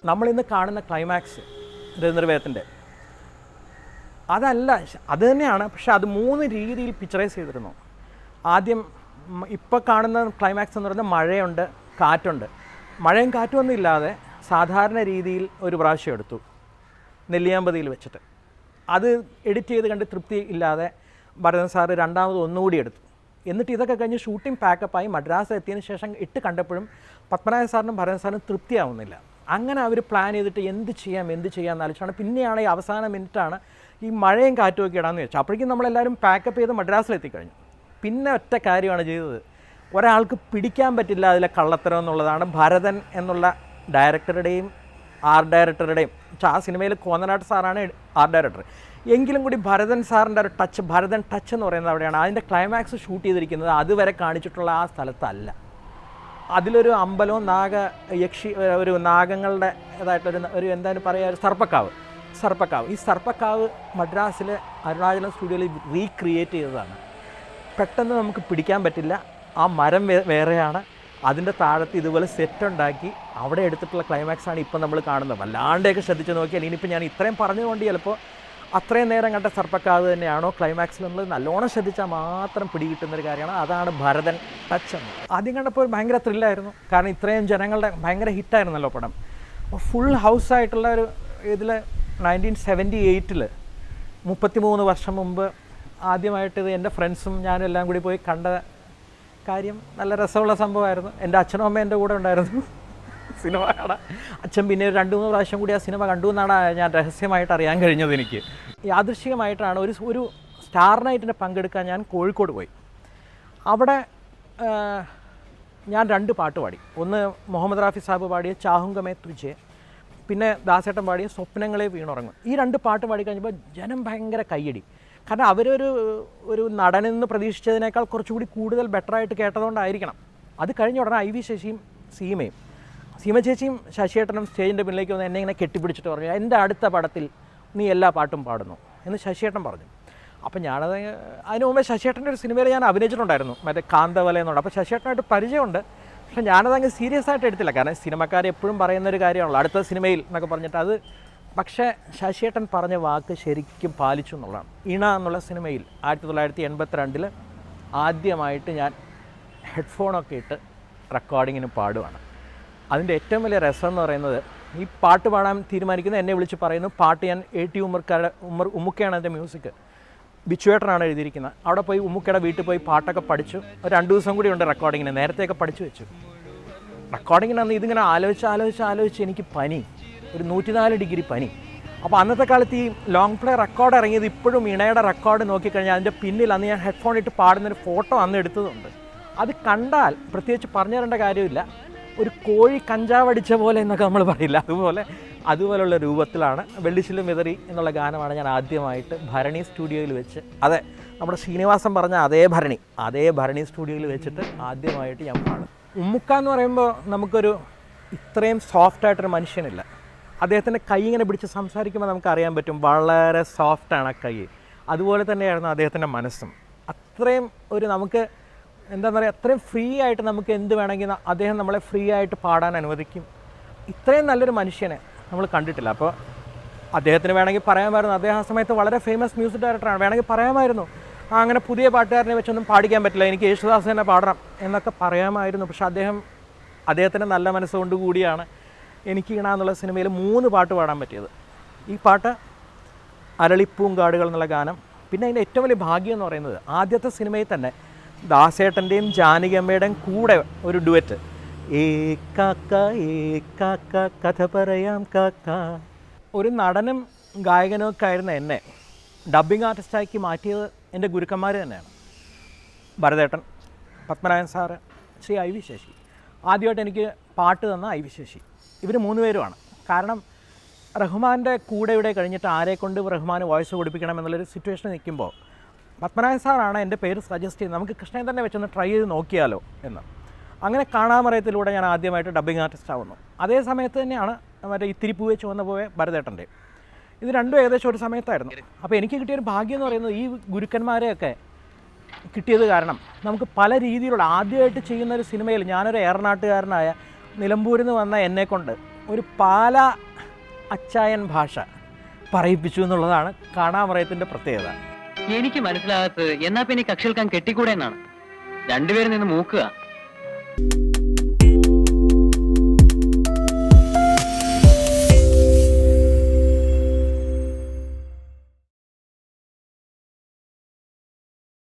നമ്മളിന്ന് കാണുന്ന ക്ലൈമാക്സ് രവീന്ദ്രവേദത്തിൻ്റെ അതല്ല, അത് തന്നെയാണ്. പക്ഷെ അത് 3 രീതിയിൽ പിക്ചറൈസ് ചെയ്തിരുന്നു. ആദ്യം ഇപ്പോൾ കാണുന്ന ക്ലൈമാക്സ് എന്ന് പറയുന്നത് മഴയുണ്ട്, കാറ്റുണ്ട്. മഴയും കാറ്റുമൊന്നും ഇല്ലാതെ സാധാരണ രീതിയിൽ ഒരു പ്രാവശ്യം എടുത്തു നെല്ലിയാമ്പതിയിൽ വെച്ചിട്ട്. അത് എഡിറ്റ് ചെയ്ത് കണ്ട് തൃപ്തി ഇല്ലാതെ ഭരതൻ സാറ് രണ്ടാമത് ഒന്നുകൂടി എടുത്തു. എന്നിട്ട് ഇതൊക്കെ കഴിഞ്ഞ് ഷൂട്ടിംഗ് പാക്കപ്പായി മദ്രാസ് എത്തിയതിന് ശേഷം ഇട്ട് കണ്ടപ്പോഴും പത്മനാഭൻ സാറിനും ഭരതൻ സാറിനും തൃപ്തിയാവുന്നില്ല. അങ്ങനെ അവർ പ്ലാൻ ചെയ്തിട്ട് എന്ത് ചെയ്യാം എന്ന് ആലോചിച്ചാണ്. പിന്നെയാണ് ഈ അവസാന മിനിറ്റാണ് ഈ മഴയും കാറ്റും ഒക്കെ ഇടാമെന്ന് വെച്ചാൽ. അപ്പോഴേക്കും നമ്മളെല്ലാവരും പാക്കപ്പ് ചെയ്ത് മദ്രാസിലെത്തിക്കഴിഞ്ഞു. പിന്നെ ഒറ്റ കാര്യമാണ് ചെയ്തത്, ഒരാൾക്ക് പിടിക്കാൻ പറ്റില്ല അതിലെ കള്ളത്തരം എന്നുള്ളതാണ് ഭരതൻ എന്നുള്ള ഡയറക്ടറുടെയും ആർട്ട് ഡയറക്ടറുടെയും. ആ സിനിമയിൽ കോന്നനാട്ട് സാറാണ് ആർട്ട് ഡയറക്ടർ. എങ്കിലും കൂടി ഭരതൻ സാറിൻ്റെ ഒരു ടച്ച്, ഭരതൻ ടച്ച് എന്ന് പറയുന്നത് അവിടെയാണ്. അതിൻ്റെ ക്ലൈമാക്സ് ഷൂട്ട് ചെയ്തിരിക്കുന്നത് അതുവരെ കാണിച്ചിട്ടുള്ള ആ സ്ഥലത്തല്ല. അതിലൊരു അമ്പലവും ഒരു നാഗങ്ങളുടെ ഇതായിട്ടൊരു എന്തായാലും പറയുക, ഒരു സർപ്പക്കാവ്. ഈ സർപ്പക്കാവ് മദ്രാസിലെ അരുണാചലം സ്റ്റുഡിയോയിൽ റീക്രിയേറ്റ് ചെയ്തതാണ്. പെട്ടെന്ന് നമുക്ക് പിടിക്കാൻ പറ്റില്ല. ആ മരം വേറെയാണ്, അതിൻ്റെ താഴത്ത് ഇതുപോലെ സെറ്റ് ഉണ്ടാക്കി അവിടെ എടുത്തിട്ടുള്ള ക്ലൈമാക്സാണ് ഇപ്പം നമ്മൾ കാണുന്നത്. വല്ലാണ്ടെയൊക്കെ ശ്രദ്ധിച്ച് നോക്കിയാൽ ഇനിയിപ്പോൾ ഞാൻ ഇത്രയും പറഞ്ഞുകൊണ്ട് ചിലപ്പോൾ അത്രയും നേരം കണ്ട സർപ്പക്കാവ് തന്നെയാണോ ക്ലൈമാക്സിൽ നമ്മൾ നല്ലോണം ശ്രദ്ധിച്ചാൽ മാത്രം പിടികിട്ടുന്നൊരു കാര്യമാണ്. അതാണ് ഭരതൻ ടച്ച് എന്ന്. ആദ്യം കണ്ടപ്പോൾ ഭയങ്കര ത്രില്ലായിരുന്നു, കാരണം ഇത്രയും ജനങ്ങളുടെ ഭയങ്കര ഹിറ്റായിരുന്നല്ലോ പടം. അപ്പോൾ ഫുൾ ഹൗസായിട്ടുള്ള ഒരു ഇതിൽ 1978 33 വർഷം മുമ്പ് ആദ്യമായിട്ട് ഇത് എൻ്റെ ഫ്രണ്ട്സും ഞാനും എല്ലാം കൂടി പോയി കണ്ട കാര്യം നല്ല രസമുള്ള സംഭവമായിരുന്നു. എൻ്റെ അച്ഛനും അമ്മയും എൻ്റെ കൂടെ ഉണ്ടായിരുന്നു സിനിമ കാണാൻ. അച്ഛൻ പിന്നെ 2-3 പ്രാവശ്യം കൂടി ആ സിനിമ കണ്ടു എന്നാണ് ഞാൻ രഹസ്യമായിട്ട് അറിയാൻ കഴിഞ്ഞത്. എനിക്ക് യാദൃശ്ചികമായിട്ടാണ് ഒരു സ്റ്റാർ നൈറ്റിന് പങ്കെടുക്കാൻ ഞാൻ കോഴിക്കോട് പോയി. അവിടെ ഞാൻ 2 പാട്ട് പാടി. ഒന്ന് മുഹമ്മദ് റാഫി സാഹിബ് പാടിയ ചാഹുങ്കമേ തുജെ, പിന്നെ ദാസേട്ടൻ പാടിയ സ്വപ്നങ്ങളെ വീണുറങ്ങും. ഈ 2 പാട്ട് പാടി കഴിഞ്ഞപ്പോൾ ജനം ഭയങ്കര കയ്യടി. കാരണം അവരൊരു നടനെന്ന് പ്രതീക്ഷിച്ചതിനേക്കാൾ കുറച്ചുകൂടി കൂടുതൽ ബെറ്ററായിട്ട് കേട്ടതുകൊണ്ടായിരിക്കണം. അത് കഴിഞ്ഞ ഉടനെ ഐ വി ശശിയും സീമ ചേച്ചിയും ശശിയേട്ടനും സ്റ്റേജിൻ്റെ പിന്നിലേക്ക് വന്ന് എന്നെ ഇങ്ങനെ കെട്ടിപ്പിടിച്ചിട്ട് പറഞ്ഞു, എൻ്റെ അടുത്ത പടത്തിൽ നീ എല്ലാ പാട്ടും പാടുന്നു എന്ന് ശശിയേട്ടൻ പറഞ്ഞു. അപ്പം ഞാനത് അതിന് മുമ്പേ ശശിയേട്ടൻ്റെ ഒരു സിനിമയിൽ ഞാൻ അഭിനയിച്ചിട്ടുണ്ടായിരുന്നു, മറ്റേ കാന്തവല എന്നുണ്ട്. അപ്പോൾ ശശിയേട്ടനായിട്ട് പരിചയമുണ്ട്. പക്ഷേ ഞാനതങ്ങ് സീരിയസ് ആയിട്ട് എടുത്തില്ല, കാരണം സിനിമക്കാർ എപ്പോഴും പറയുന്നൊരു കാര്യമാണല്ലോ അടുത്ത സിനിമയിൽ എന്നൊക്കെ പറഞ്ഞിട്ട്. അത് പക്ഷേ ശശിയേട്ടൻ പറഞ്ഞ വാക്ക് ശരിക്കും പാലിച്ചു എന്നുള്ളതാണ്. ഇണ എന്നുള്ള സിനിമയിൽ 1982 ആദ്യമായിട്ട് ഞാൻ ഹെഡ്ഫോണൊക്കെ ഇട്ട് റെക്കോർഡിങ്ങിന് പാടുവാണ്. അതിൻ്റെ ഏറ്റവും വലിയ രസം എന്ന് പറയുന്നത്, ഈ പാട്ട് പാടാൻ തീരുമാനിക്കുന്നത് എന്നെ വിളിച്ച് പറയുന്നു. പാട്ട് ഞാൻ AT ഉമ്മുക്കയാണ് എൻ്റെ മ്യൂസിക്, ബിച്ചുവേട്ടനാണ് എഴുതിയിരിക്കുന്നത്. അവിടെ പോയി ഉമ്മുക്കയുടെ വീട്ടിൽ പോയി പാട്ടൊക്കെ പഠിച്ചു. ഒരു 2 ദിവസം കൂടി ഉണ്ട് റെക്കോർഡിങ്ങിന്, നേരത്തെയൊക്കെ പഠിച്ചു വെച്ചു. റെക്കോർഡിങ്ങിനന്ന് ഇതിങ്ങനെ ആലോചിച്ച് എനിക്ക് പനി, ഒരു 104 ഡിഗ്രി പനി. അപ്പോൾ അന്നത്തെ കാലത്ത് ഈ ലോങ് പ്ലേ റെക്കോർഡ് ഇറങ്ങിയത് ഇപ്പോഴും ഇണയുടെ റെക്കോർഡ് നോക്കിക്കഴിഞ്ഞാൽ അതിൻ്റെ പിന്നിൽ അന്ന് ഞാൻ ഹെഡ്ഫോൺ ഇട്ട് പാടുന്നൊരു ഫോട്ടോ അന്ന് എടുത്തതുണ്ട്. അത് കണ്ടാൽ പ്രത്യേകിച്ച് പറഞ്ഞു തരേണ്ട കാര്യമില്ല, ഒരു കോഴി കഞ്ചാവടിച്ച പോലെ എന്നൊക്കെ നമ്മൾ പറയില്ല, അതുപോലുള്ള രൂപത്തിലാണ് വെള്ളിച്ചില്ലും വിതറി എന്നുള്ള ഗാനമാണ് ഞാൻ ആദ്യമായിട്ട് ഭരണി സ്റ്റുഡിയോയിൽ വെച്ച്, അതെ നമ്മുടെ ശ്രീനിവാസൻ പറഞ്ഞ അതേ ഭരണി സ്റ്റുഡിയോയിൽ വെച്ചിട്ട് ആദ്യമായിട്ട് ഞാൻ പാടും. ഉമ്മുക്ക എന്ന് പറയുമ്പോൾ നമുക്കൊരു ഇത്രയും സോഫ്റ്റായിട്ടൊരു മനുഷ്യനില്ല. അദ്ദേഹത്തിൻ്റെ കൈ ഇങ്ങനെ പിടിച്ച് സംസാരിക്കുമ്പോൾ നമുക്കറിയാൻ പറ്റും വളരെ സോഫ്റ്റാണ് ആ കൈ. അതുപോലെ തന്നെയായിരുന്നു അദ്ദേഹത്തിൻ്റെ മനസ്സും. അത്രയും ഒരു നമുക്ക് എന്താ പറയുക, അത്രയും ഫ്രീ ആയിട്ട് നമുക്ക് എന്ത് വേണമെങ്കിൽ അദ്ദേഹം നമ്മളെ ഫ്രീ ആയിട്ട് പാടാൻ അനുവദിക്കും. ഇത്രയും നല്ലൊരു മനുഷ്യനെ നമ്മൾ കണ്ടിട്ടില്ല. അപ്പോൾ അദ്ദേഹത്തിന് വേണമെങ്കിൽ പറയാമായിരുന്നു, അദ്ദേഹം ആ സമയത്ത് വളരെ ഫേമസ് മ്യൂസിക് ഡയറക്ടറാണ്, വേണമെങ്കിൽ പറയാമായിരുന്നു അങ്ങനെ പുതിയ പാട്ടുകാരനെ വെച്ചൊന്നും പാടിക്കാൻ പറ്റില്ല, എനിക്ക് യേശുദാസ് തന്നെ പാടണം എന്നൊക്കെ പറയാമായിരുന്നു. പക്ഷെ അദ്ദേഹത്തിൻ്റെ നല്ല മനസ്സുകൊണ്ട് കൂടിയാണ് എനിക്ക് ഇണ എന്നുള്ള സിനിമയിൽ 3 പാട്ട് പാടാൻ പറ്റിയത്. ഈ പാട്ട് അരളിപ്പൂങ്കാടുകൾ എന്നുള്ള ഗാനം. പിന്നെ അതിൻ്റെ ഏറ്റവും വലിയ ഭാഗ്യം എന്ന് പറയുന്നത്, ആദ്യത്തെ സിനിമയിൽ തന്നെ ദാസേട്ടൻ്റെയും ജാനകിയമ്മയുടെയും കൂടെ ഒരു ഡുവറ്റ്, ഏ കാക്ക കഥ പറയാം കാക്ക. ഒരു നടനും ഗായകനും ഒക്കെ ആയിരുന്ന എന്നെ ഡബ്ബിംഗ് ആർട്ടിസ്റ്റാക്കി മാറ്റിയത് എൻ്റെ ഗുരുക്കന്മാർ തന്നെയാണ്. ഭരതേട്ടൻ, Padmanabhan sir, Shri I V Sasi. ആദ്യമായിട്ട് എനിക്ക് പാട്ട് തന്ന ഐ വി ശശി. ഇവർ 3 പേരുമാണ്. കാരണം റഹ്മാൻ്റെ കൂടെ ഇവിടെ കഴിഞ്ഞിട്ട് ആരെക്കൊണ്ട് റഹ്മാൻ വോയിസ് കൊടുപ്പിക്കണം എന്നുള്ളൊരു സിറ്റുവേഷനിൽ നിൽക്കുമ്പോൾ പത്മനാഭൻ സാറാണ് എൻ്റെ പേര് സജസ്റ്റ് ചെയ്ത് നമുക്ക് കൃഷ്ണൻ തന്നെ വെച്ചൊന്ന് ട്രൈ ചെയ്ത് നോക്കിയാലോ എന്ന്. അങ്ങനെ കാണാമറയത്തിലൂടെ ഞാൻ ആദ്യമായിട്ട് ഡബ്ബിംഗ് ആർട്ടിസ്റ്റ് ആവുന്നു. അതേ സമയത്ത് തന്നെയാണ് മറ്റേ ഇത്തിരി പൂവെ ചുവന്ന പോയ ഭരതേട്ടൻ്റെ. ഇത് രണ്ടും ഏകദേശം ഒരു സമയത്തായിരുന്നു. അപ്പോൾ എനിക്ക് കിട്ടിയൊരു ഭാഗ്യം എന്ന് പറയുന്നത്, ഈ ഗുരുക്കന്മാരെയൊക്കെ കിട്ടിയത് കാരണം നമുക്ക് പല രീതിയിലുള്ള ആദ്യമായിട്ട് ചെയ്യുന്ന ഒരു സിനിമയിൽ ഞാനൊരു ഏറനാട്ടുകാരനായ നിലമ്പൂരിൽ നിന്ന് വന്ന എന്നെക്കൊണ്ട് ഒരു പാല അച്ചായൻ ഭാഷ പറയിപ്പിച്ചു എന്നുള്ളതാണ് കാണാമറയത്തിൻ്റെ പ്രത്യേകത. എനിക്ക് മനസ്സിലാകത്ത് എന്നാ പിന്നെ കക്ഷി കേൾക്കാൻ കെട്ടിക്കൂടെ എന്നാണ്. രണ്ടുപേരും നിന്ന് മൂക്കുക.